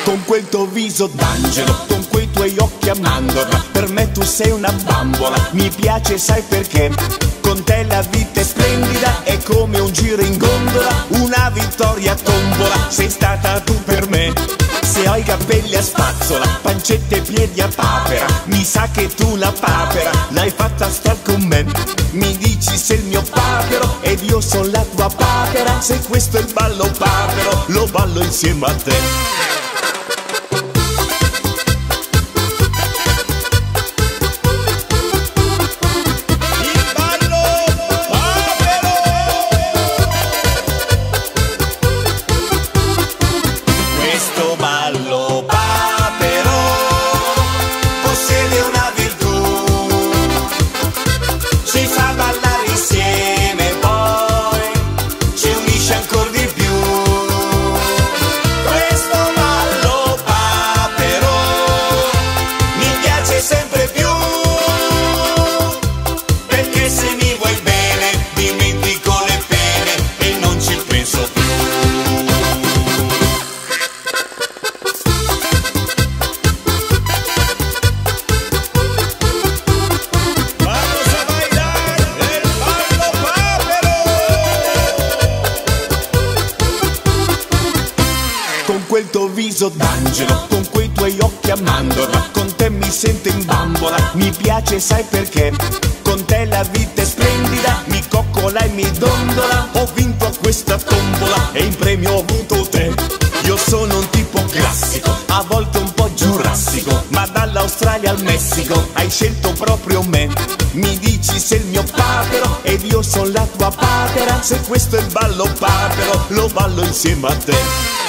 Con quel tuo viso d'angelo, con quei tuoi occhi a mandorla, per me tu sei una bambola, mi piace sai perché? Con te la vita è splendida, è come un giro in gondola, una vittoria a tombola, sei stata tu per me. Se ho i capelli a spazzola, pancetta e piedi a papera, mi sa che tu la papera l'hai fatta star con me. Mi dici sei il mio papero ed io sono la tua papera, se questo è il ballo papero, lo ballo insieme a te. Ballo papero possiede una virtù, ci fa ballare insieme, poi ci unisce ancora di più. Questo ballo papero mi piace sempre più, perché se mi vuoi bene dimentico le pene e non ci penso più. Con quel tuo viso d'angelo, con quei tuoi occhi a mandorla, con te mi sento in bambola, mi piace sai perché? Con te la vita è splendida, mi coccola e mi dondola, ho vinto a questa tombola e in premio ho avuto te. Io sono un tipo classico, a volte un po' giurassico, ma dall'Australia al Messico hai scelto proprio me. Mi dici sei il mio papero ed io sono la tua papera, se questo è il ballo papero, lo ballo insieme a te.